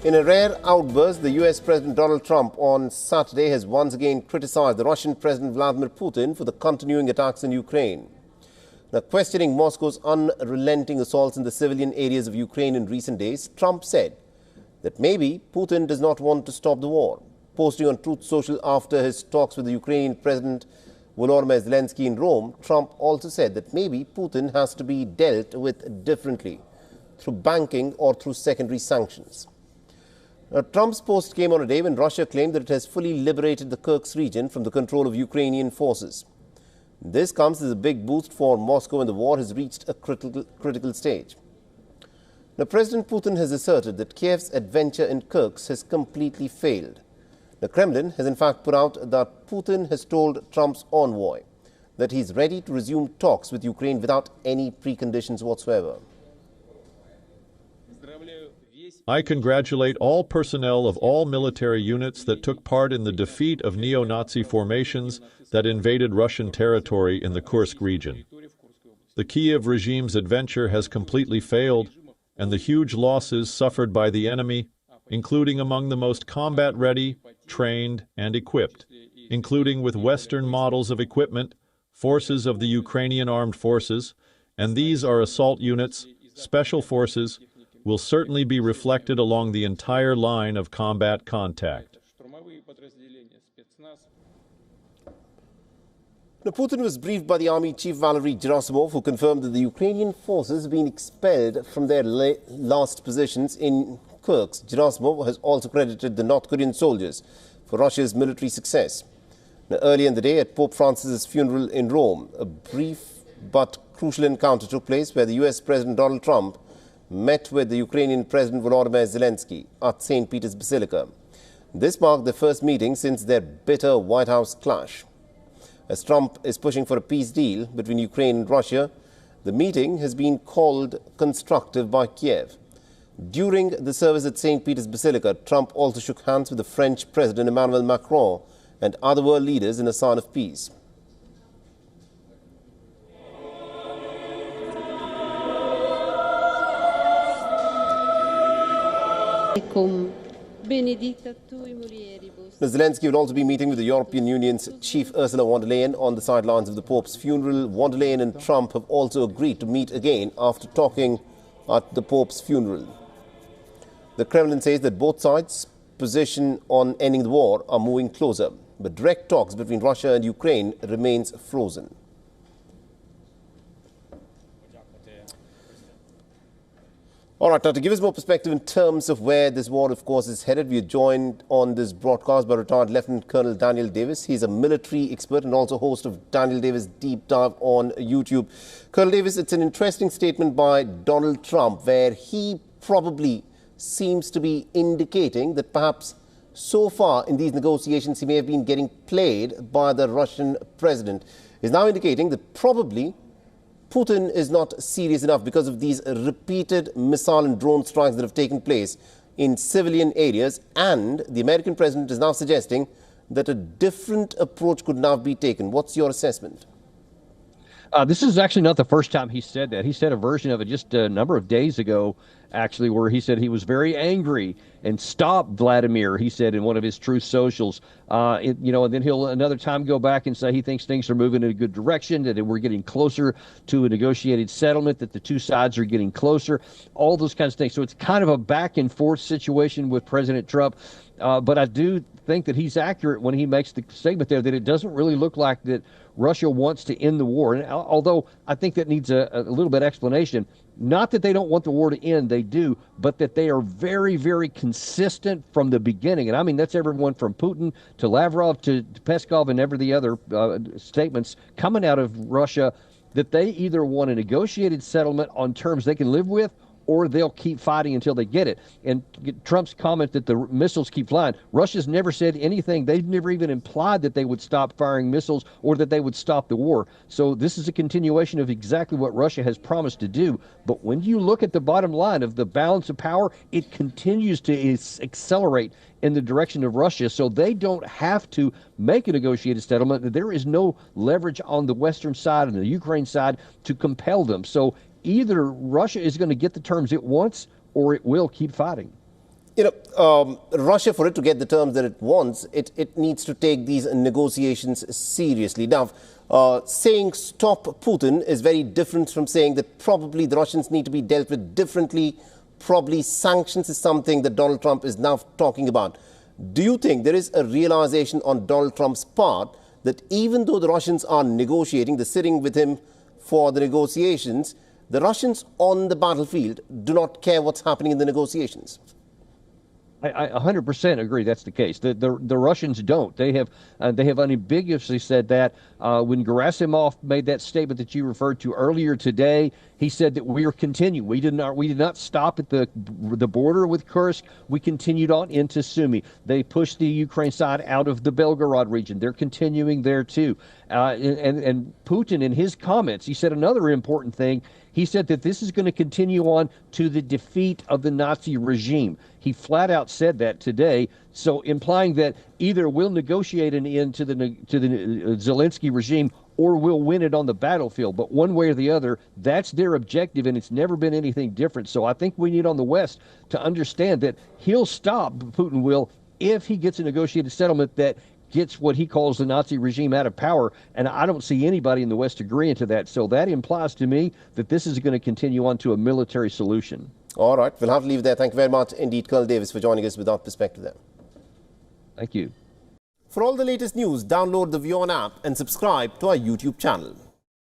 In a rare outburst, the US President Donald Trump on Saturday has once again criticized the Russian President Vladimir Putin for the continuing attacks in Ukraine. Now, questioning Moscow's unrelenting assaults in the civilian areas of Ukraine in recent days, Trump said that maybe Putin does not want to stop the war. Posting on Truth Social after his talks with the Ukrainian President Volodymyr Zelenskyy in Rome, Trump also said that maybe Putin has to be dealt with differently, through banking or through secondary sanctions. Now, Trump's post came on a day when Russia claimed that it has fully liberated the Kursk region from the control of Ukrainian forces. This comes as a big boost for Moscow when the war has reached a critical stage. Now, President Putin has asserted that Kiev's adventure in Kursk has completely failed. The Kremlin has in fact put out that Putin has told Trump's envoy that he's ready to resume talks with Ukraine without any preconditions whatsoever. I congratulate all personnel of all military units that took part in the defeat of neo-Nazi formations that invaded Russian territory in the Kursk region. The Kiev regime's adventure has completely failed, and the huge losses suffered by the enemy, including among the most combat-ready, trained, and equipped, including with Western models of equipment, forces of the Ukrainian armed forces, and these are assault units, special forces, will certainly be reflected along the entire line of combat contact. Now, Putin was briefed by the Army Chief Valery Gerasimov, who confirmed that the Ukrainian forces have been expelled from their last positions in Kursk. Gerasimov has also credited the North Korean soldiers for Russia's military success. Now, earlier in the day, at Pope Francis's funeral in Rome, a brief but crucial encounter took place where the US President Donald Trump met with the Ukrainian President Volodymyr Zelenskyy at St. Peter's Basilica. This marked their first meeting since their bitter White House clash. As Trump is pushing for a peace deal between Ukraine and Russia, the meeting has been called constructive by Kiev. During the service at St. Peter's Basilica, Trump also shook hands with the French President Emmanuel Macron and other world leaders in a sign of peace. Zelenskyy will also be meeting with the European Union's chief Ursula von der Leyen on the sidelines of the Pope's funeral. Von der Leyen and Trump have also agreed to meet again after talking at the Pope's funeral. The Kremlin says that both sides' position on ending the war are moving closer, but direct talks between Russia and Ukraine remains frozen. All right, now to give us more perspective in terms of where this war, of course, is headed, we are joined on this broadcast by retired Lieutenant Colonel Daniel Davis. He's a military expert and also host of Daniel Davis Deep Dive on YouTube. Colonel Davis, it's an interesting statement by Donald Trump where he probably seems to be indicating that perhaps so far in these negotiations he may have been getting played by the Russian president. He's now indicating that probably Putin is not serious enough because of these repeated missile and drone strikes that have taken place in civilian areas, and the American president is now suggesting that a different approach could now be taken. What's your assessment? This is actually not the first time he said that. He said a version of it just a number of days ago, actually, where he said he was very angry and stopped Vladimir, he said in one of his Truth Socials. And then he'll another time go back and say he thinks things are moving in a good direction, that we're getting closer to a negotiated settlement, that the two sides are getting closer, all those kinds of things. So it's kind of a back and forth situation with President Trump. But I do think that he's accurate when he makes the statement there that it doesn't really look like that Russia wants to end the war. And although I think that needs a little bit of explanation, not that they don't want the war to end, they do, but that they are very, very consistent from the beginning. And I mean, that's everyone from Putin to Lavrov to Peskov and every other statements coming out of Russia, that they either want a negotiated settlement on terms they can live with, or they'll keep fighting until they get it. And Trump's comment that the missiles keep flying, Russia's never said anything. They've never even implied that they would stop firing missiles or that they would stop the war. So this is a continuation of exactly what Russia has promised to do. But when you look at the bottom line of the balance of power, it continues to accelerate in the direction of Russia. So they don't have to make a negotiated settlement. There is no leverage on the Western side and the Ukraine side to compel them. So either Russia is going to get the terms it wants or it will keep fighting. Russia, for it to get the terms that it wants, it needs to take these negotiations seriously. Now, saying stop Putin is very different from saying that probably the Russians need to be dealt with differently. Probably sanctions is something that Donald Trump is now talking about. Do you think there is a realization on Donald Trump's part that even though the Russians are negotiating, they're sitting with him for the negotiations, the Russians on the battlefield do not care what's happening in the negotiations? I 100% agree that's the case. The Russians don't. They have unambiguously said that. When Gerasimov made that statement that you referred to earlier today, he said that we are continuing. We did not stop at the border with Kursk. We continued on into Sumy. They pushed the Ukraine side out of the Belgorod region. They're continuing there too. And Putin, in his comments, he said another important thing. He said that this is going to continue on to the defeat of the Nazi regime. He flat out said that today, so implying that either we'll negotiate an end to the Zelenskyy regime or we'll win it on the battlefield. But one way or the other, that's their objective, and it's never been anything different. So I think we need on the West to understand that he'll stop, Putin will, if he gets a negotiated settlement that gets what he calls the Nazi regime out of power, and I don't see anybody in the West agreeing to that. So that implies to me that this is going to continue on to a military solution. All right, we'll have to leave it there. Thank you very much indeed, Col Davis, for joining us with that perspective there. Thank you. For all the latest news, download the WION app and subscribe to our YouTube channel.